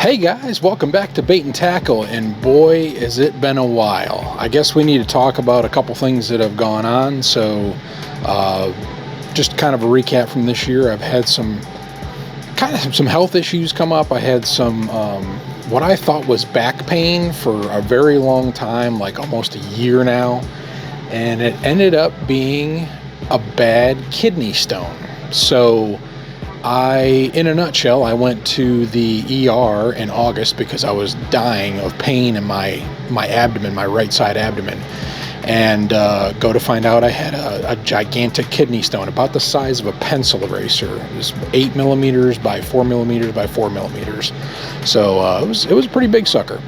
Hey guys, welcome back to Bait and Tackle, and boy has it been a while. I guess we need to talk about a couple things that have gone on. So just kind of a recap from this year. I've had some health issues come up. I had some what I thought was back pain for a very long time, like almost a year now, and it ended up being a bad kidney stone. So in a nutshell, I went to the ER in August because I was dying of pain in my abdomen, my right side abdomen, and go to find out I had a gigantic kidney stone about the size of a pencil eraser. It was 8 millimeters by 4 millimeters by 4 millimeters. So it was a pretty big sucker.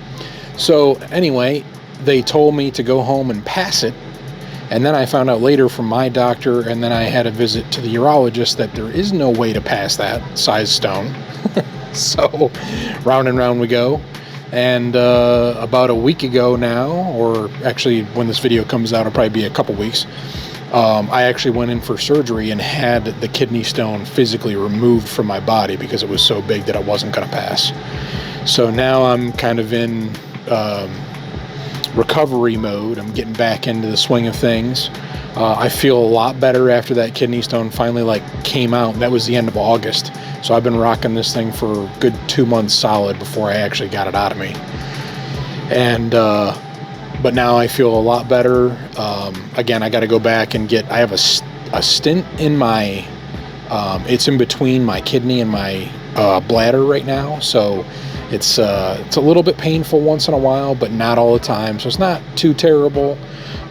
So anyway, they told me to go home and pass it. And then I found out later from my doctor, and then I had a visit to the urologist, that there is no way to pass that size stone. So round and round we go. And about a week ago now, or actually when this video comes out, it'll probably be a couple weeks, I actually went in for surgery and had the kidney stone physically removed from my body because it was so big that I wasn't going to pass. So now I'm kind of in recovery mode. I'm getting back into the swing of things. I feel a lot better after that kidney stone finally came out. That was the end of August. So I've been rocking this thing for a good 2 months solid before I actually got it out of me. And but now I feel a lot better. Again, I got to go back and I have a stent in my it's in between my kidney and my bladder right now. So it's a little bit painful once in a while, but not all the time. So it's not too terrible.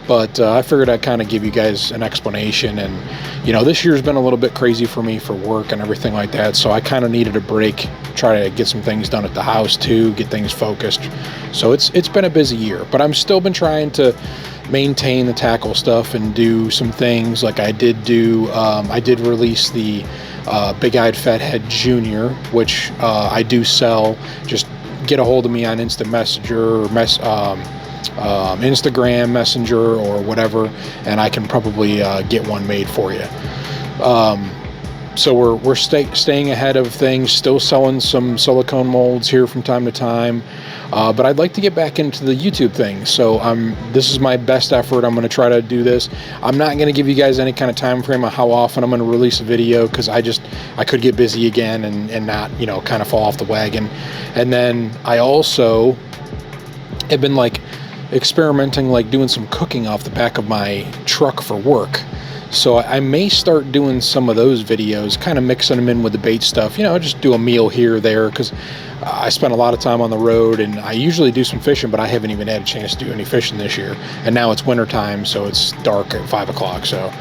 But I figured I'd kind of give you guys an explanation. And, you know, this year's been a little bit crazy for me for work and everything like that. So I kind of needed a break, try to get some things done at the house too, get things focused. So it's been a busy year, but I'm still been trying to maintain the tackle stuff and do some things like I did do. I did release the Big-Eyed Fathead Junior, which I do sell. Just get a hold of me on Instant Messenger or Instagram Messenger or whatever, and I can probably get one made for you. So we're staying ahead of things, still selling some silicone molds here from time to time, but I'd like to get back into the YouTube thing. So this is my best effort. I'm going to try to do this. I'm not going to give you guys any kind of time frame on how often I'm going to release a video, because I could get busy again and not, you know, kind of fall off the wagon. And then I also have been experimenting, doing some cooking off the back of my truck for work. So I may start doing some of those videos, kind of mixing them in with the bait stuff, you know, just do a meal here or there, because I spent a lot of time on the road, and I usually do some fishing, but I haven't even had a chance to do any fishing this year. And now it's winter time, so it's dark at 5 o'clock. So,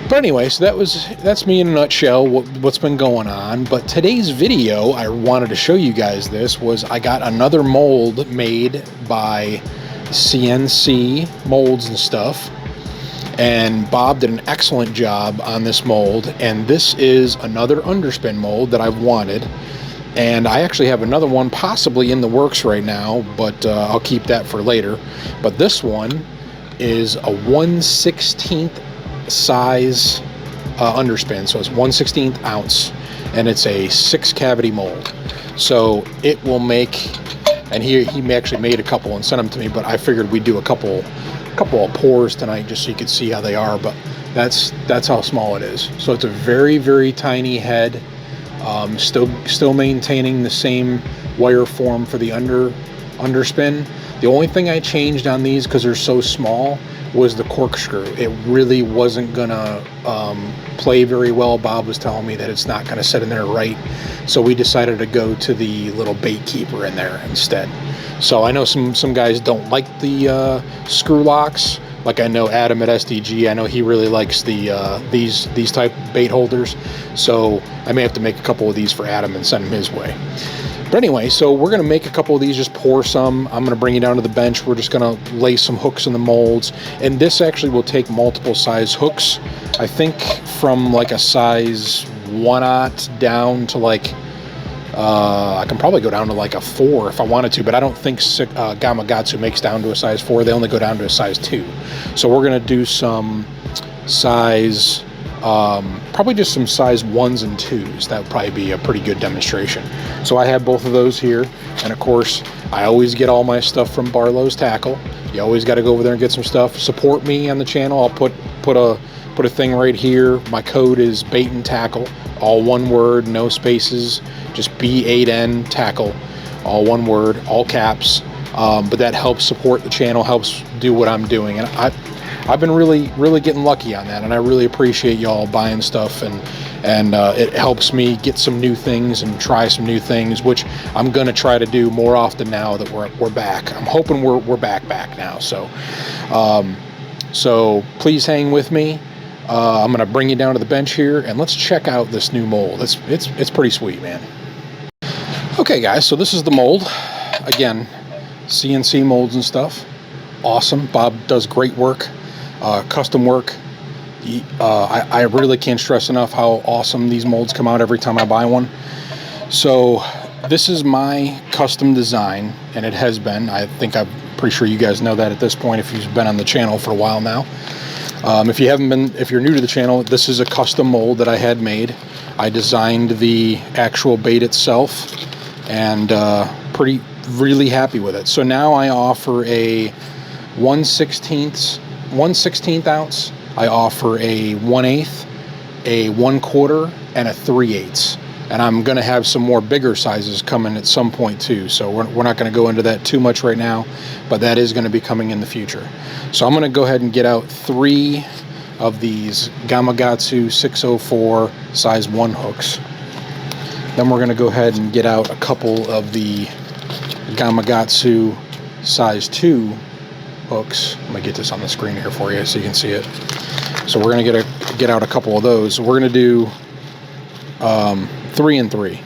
but anyway, so that's me in a nutshell, what's been going on. But today's video, I wanted to show you guys was I got another mold made by CNC Molds and Stuff, and Bob did an excellent job on this mold. And this is another underspin mold that I've wanted, and I actually have another one possibly in the works right now, but I'll keep that for later. But this one is a 1/16th size underspin, so it's 1/16th ounce, and it's a 6-cavity mold. So it will make, and he actually made a couple and sent them to me, but I figured we'd do a couple of pours tonight just so you could see how they are. But that's how small it is. So it's a very, very tiny head, still maintaining the same wire form for the underspin. The only thing I changed on these, because they're so small, was the corkscrew. It really wasn't gonna play very well. Bob was telling me that it's not gonna sit in there right, so we decided to go to the little bait keeper in there instead. So I know some guys don't like the screw locks. Like I know Adam at SDG, I know he really likes these type bait holders. So I may have to make a couple of these for Adam and send him his way. But anyway, so we're going to make a couple of these, just pour some. I'm going to bring you down to the bench. We're just going to lay some hooks in the molds. And this actually will take multiple size hooks. I think from a size 1/0 down to I can probably go down to a 4 if I wanted to, but I don't think Gamakatsu makes down to a size 4. They only go down to a size 2. So we're going to do some size probably just some size 1s and 2s. That would probably be a pretty good demonstration. So I have both of those here, and of course I always get all my stuff from Barlow's Tackle. You always got to go over there and get some stuff. Support me on the channel. I'll put a thing right here. My code is Bait and Tackle, all one word, no spaces, just B8N Tackle, all one word, all caps. But that helps support the channel, helps do what I'm doing, and I've been really getting lucky on that, and I really appreciate y'all buying stuff, and it helps me get some new things and try some new things, which I'm gonna try to do more often now that we're back. I'm hoping we're back now. So please hang with me. I'm gonna bring you down to the bench here, and let's check out this new mold. It's pretty sweet, man. Okay, guys, so this is the mold. Again, CNC Molds and Stuff. Awesome. Bob does great work, custom work. I really can't stress enough how awesome these molds come out every time I buy one. So this is my custom design, and it has been. I'm pretty sure you guys know that at this point if you've been on the channel for a while now. If you're new to the channel, this is a custom mold that I had made. I designed the actual bait itself, and really happy with it. So now I offer a 1/16 ounce. I offer a 1/8, a 1/4, and a 3/8. And I'm going to have some more bigger sizes coming at some point too. So we're not going to go into that too much right now, but that is going to be coming in the future. So I'm going to go ahead and get out 3 of these Gamakatsu 604 size 1 hooks. Then we're going to go ahead and get out a couple of the Gamakatsu size 2 hooks. Let me get this on the screen here for you so you can see it. So we're going to get out a couple of those. We're going to do 3 and 3,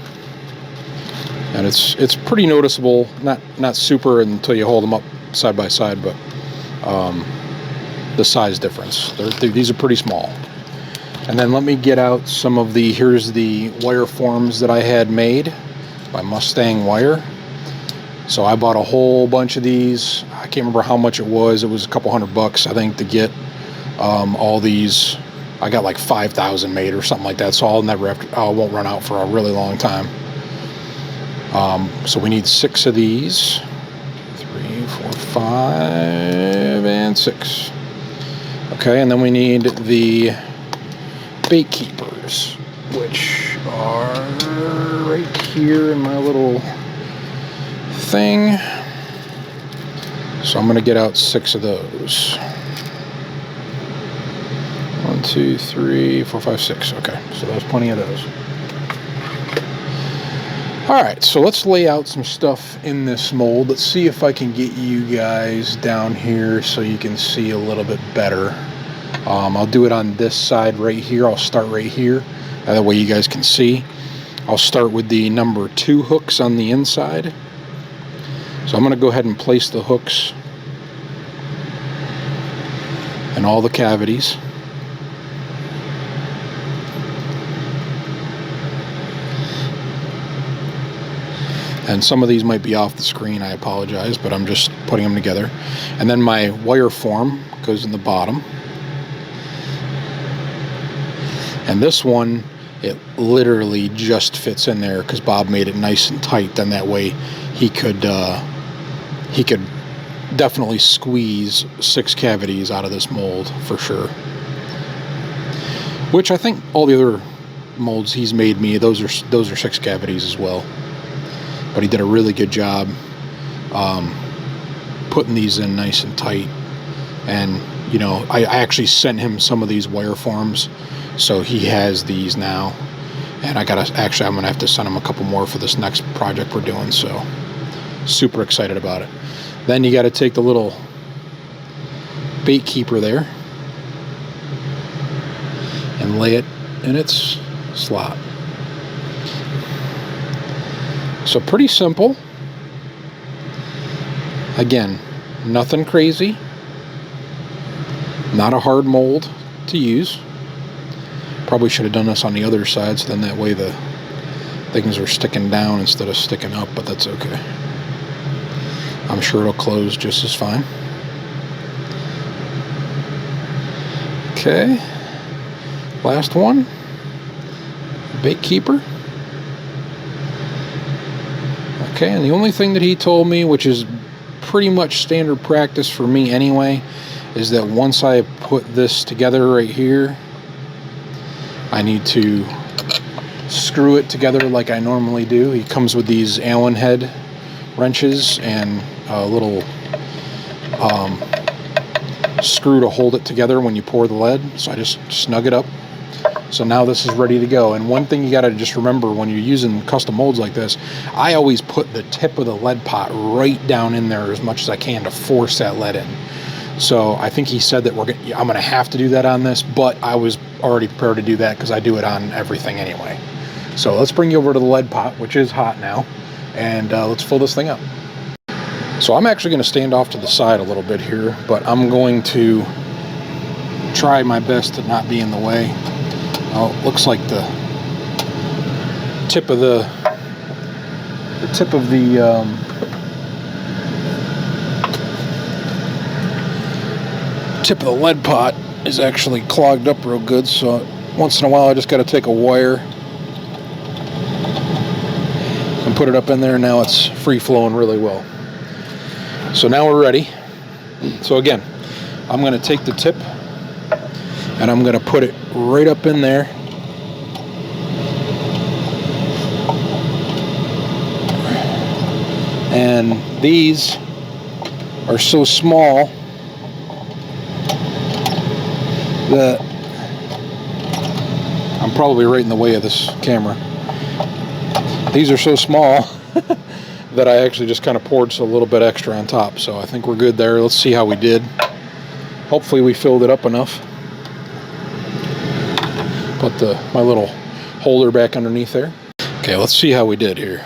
and it's pretty noticeable. Not super until you hold them up side by side, but the size difference. These are pretty small. And then let me get out some of the, here's the wire forms that I had made by Mustang Wire. So I bought a whole bunch of these. I can't remember how much it was. It was a couple $100, I think, to get all these. I got like 5,000 made or something like that. So I won't run out for a really long time. So we need 6 of these. 3, 4, 5, and 6. Okay, and then we need the bait keepers, which are right here in my little thing. So I'm going to get out 6 of those. 1, 2, 3, 4, 5, 6. Okay, so there's plenty of those. Alright, so let's lay out some stuff in this mold. Let's see if I can get you guys down here so you can see a little bit better. I'll do it on this side right here. I'll start right here. That way you guys can see. I'll start with the number 2 hooks on the inside. So I'm going to go ahead and place the hooks in all the cavities. And some of these might be off the screen, I apologize, but I'm just putting them together. And then my wire form goes in the bottom. And this one, it literally just fits in there because Bob made it nice and tight. Then that way he could definitely squeeze 6 cavities out of this mold for sure. Which I think all the other molds he's made me, those are 6 cavities as well. But he did a really good job putting these in nice and tight. And you know, I actually sent him some of these wire forms, so he has these now. And I'm gonna have to send him a couple more for this next project we're doing. So super excited about it. Then you got to take the little bait keeper there and lay it in its slot. So pretty simple. Again, nothing crazy. Not a hard mold to use. Probably should have done this on the other side, so then that way the things are sticking down instead of sticking up, but that's okay. I'm sure it'll close just as fine. Okay. Last one. Bait keeper. Okay, and the only thing that he told me, which is pretty much standard practice for me anyway, is that once I put this together right here, I need to screw it together like I normally do. He comes with these Allen head wrenches and a little screw to hold it together when you pour the lead. So I just snug it up. So now this is ready to go. And one thing you got to just remember when you're using custom molds like this, I always put the tip of the lead pot right down in there as much as I can to force that lead in. So I think he said that I'm gonna have to do that on this, but I was already prepared to do that because I do it on everything anyway. So let's bring you over to the lead pot, which is hot now, and let's fill this thing up. So I'm actually going to stand off to the side a little bit here, but I'm going to try my best to not be in the way. Oh, looks like the tip of the lead pot is actually clogged up real good, so once in a while I just got to take a wire and put it up in there, and now it's free flowing really well. So now we're ready. So again, I'm going to take the tip and I'm going to put it right up in there. And these are so small that I'm probably right in the way of this camera. These are so small that I actually just kind of poured a little bit extra on top. So I think we're good there. Let's see how we did. Hopefully we filled it up enough. Put my little holder back underneath there. Okay, let's see how we did here.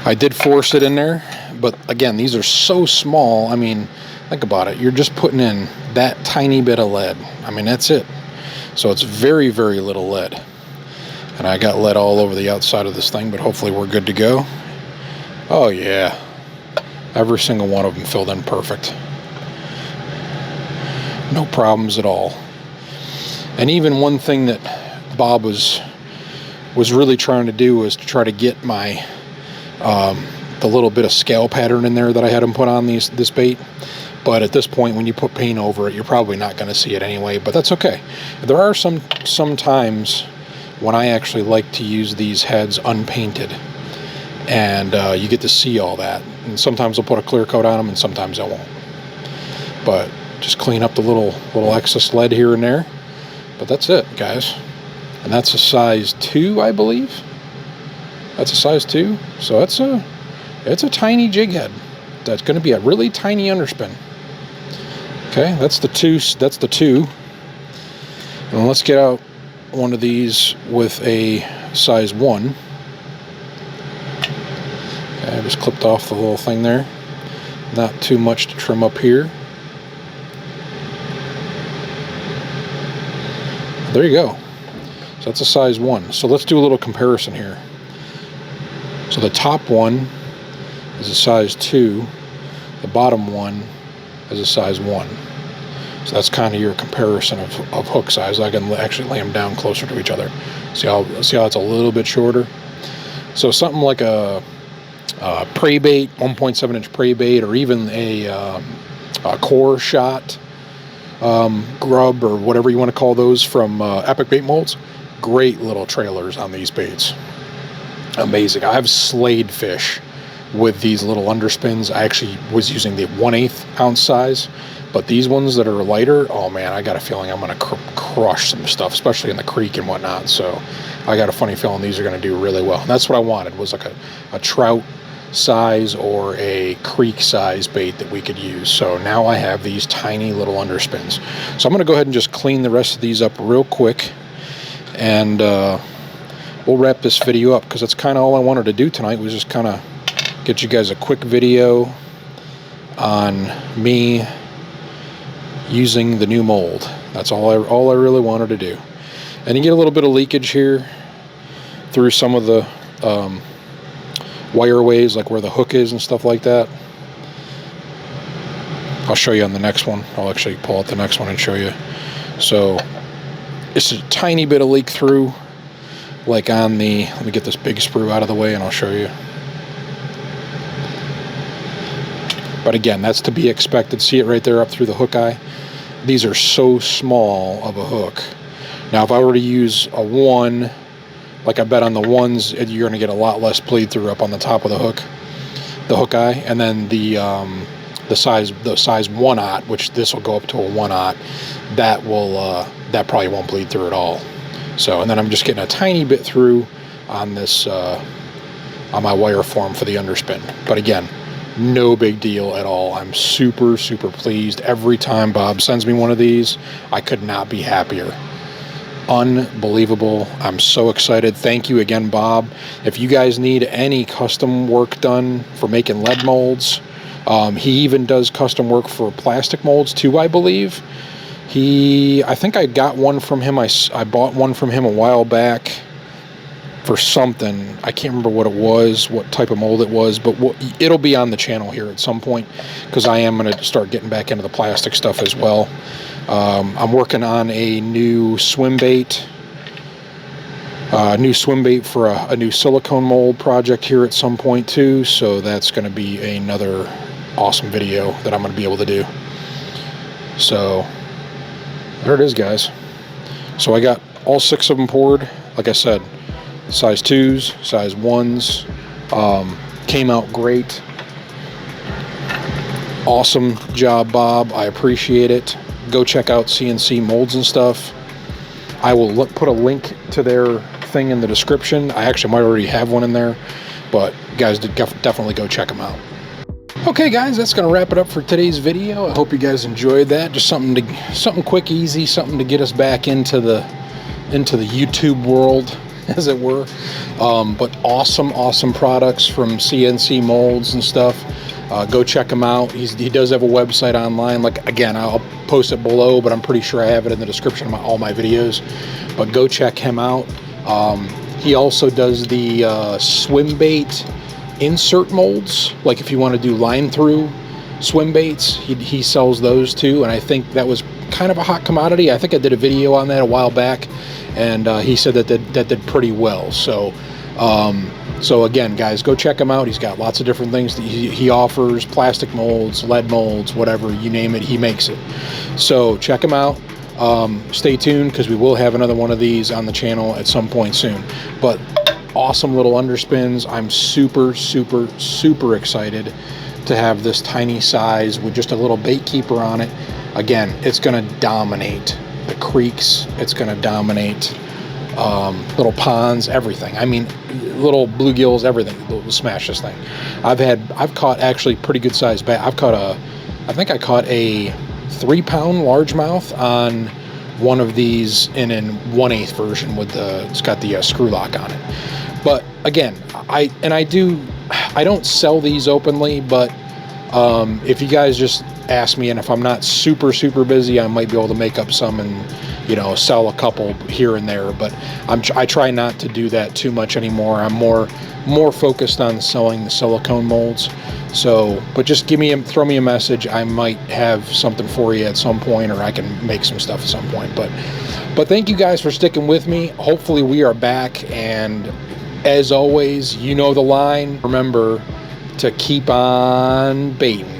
I did force it in there, but again, these are so small. I mean, think about it. You're just putting in that tiny bit of lead. I mean, that's it. So it's very, very little lead. And I got lead all over the outside of this thing, but hopefully we're good to go. Oh yeah, every single one of them filled in perfect. No problems at all. And even one thing that Bob was really trying to do was to try to get my the little bit of scale pattern in there that I had him put on this bait. But at this point, when you put paint over it, you're probably not going to see it anyway, but that's okay. There are some times when I actually like to use these heads unpainted, and you get to see all that. And sometimes I'll put a clear coat on them, and sometimes I won't. But just clean up the little excess lead here and there. But that's it, guys. And that's a size 2, I believe. That's a size 2. So it's a tiny jig head. That's going to be a really tiny underspin. Okay, that's the 2. That's the 2. And let's get out one of these with a size 1. Okay, I just clipped off the little thing there. Not too much to trim up here. There you go. So that's a size 1. So let's do a little comparison here. So the top one is a size 2. The bottom one is a size 1. So that's kind of your comparison of hook size. I can actually lay them down closer to each other. See how it's a little bit shorter? So something like a prey bait, 1.7 inch prey bait, or even a core shot grub, or whatever you want to call those, from Epic Bait Molds. Great little trailers on these baits. Amazing. I have slayed fish with these little underspins. I actually was using the 1/8 ounce size, but these ones that are lighter, oh man, I got a feeling I'm going to crush some stuff, especially in the creek and whatnot. So I got a funny feeling these are going to do really well. And that's what I wanted, was like a trout size or a creek size bait that we could use. So now I have these tiny little underspins. So I'm going to go ahead and just clean the rest of these up real quick, and we'll wrap this video up, because that's kind of all I wanted to do tonight, was just kind of get you guys a quick video on me using the new mold. That's all I really wanted to do. And you get a little bit of leakage here through some of the wireways, like where the hook is and stuff like that. I'll show you on the next one. I'll actually pull out the next one and show you. So just a tiny bit of leak through, like on the, let me get this big sprue out of the way and I'll show you. But again, that's to be expected. See it right there up through the hook eye? These are so small of a hook. Now, if I were to use a 1, like I bet on the 1s, you're going to get a lot less bleed through up on the top of the hook eye. And then the size 1/0, which this will go up to a 1/0, that probably won't bleed through at all. So, and then I'm just getting a tiny bit through on this, on my wire form for the underspin. But again, no big deal at all. I'm super, super pleased. Every time Bob sends me one of these, I could not be happier. Unbelievable. I'm so excited. Thank you again, Bob. If you guys need any custom work done for making lead molds, he even does custom work for plastic molds too, I believe. I think I got one from him. I bought one from him a while back for something. I can't remember what it was, what type of mold it was, but it'll be on the channel here at some point, because I am going to start getting back into the plastic stuff as well. I'm working on a new swim bait for a new silicone mold project here at some point too, so that's going to be another awesome video that I'm going to be able to do. So there it is, guys. So I got all 6 of them poured. Like I said, size 2s, size 1s, came out great. Awesome job, Bob. I appreciate it. Go check out CNC Molds and Stuff. I will put a link to their thing in the description. I actually might already have one in there, but guys, definitely go check them out. Okay, guys, that's going to wrap it up for today's video. I hope you guys enjoyed that. Just something quick, easy, something to get us back into the YouTube world, as it were. But awesome products from CNC Molds and Stuff. Go check him out. He does have a website online. Like, again, I'll post it below, but I'm pretty sure I have it in the description of all my videos. But go check him out. He also does the swim bait insert molds. Like if you want to do line through swim baits, he sells those too. And I think that was kind of a hot commodity. I think I did a video on that a while back, and he said that did pretty well. So so again, guys, go check him out. He's got lots of different things that he offers: plastic molds, lead molds, whatever you name it, he makes it. So check him out. Stay tuned, because we will have another one of these on the channel at some point soon. But awesome little underspins. I'm super excited to have this tiny size with just a little bait keeper on it. Again, it's going to dominate the creeks. It's going to dominate little ponds, everything. I mean, little bluegills, everything. We'll smash this thing. I've caught actually pretty good sized bass. I think I caught a 3-pound largemouth on one of these in a 1/8 version with it's got the screw lock on it. But again, I don't sell these openly, but if you guys just ask me, and if I'm not super busy, I might be able to make up some and, you know, sell a couple here and there. But I try not to do that too much anymore. I'm more focused on selling the silicone molds. So, but just throw me a message. I might have something for you at some point, or I can make some stuff at some point. But thank you guys for sticking with me. Hopefully we are back, and as always, you know the line. Remember to keep on baiting.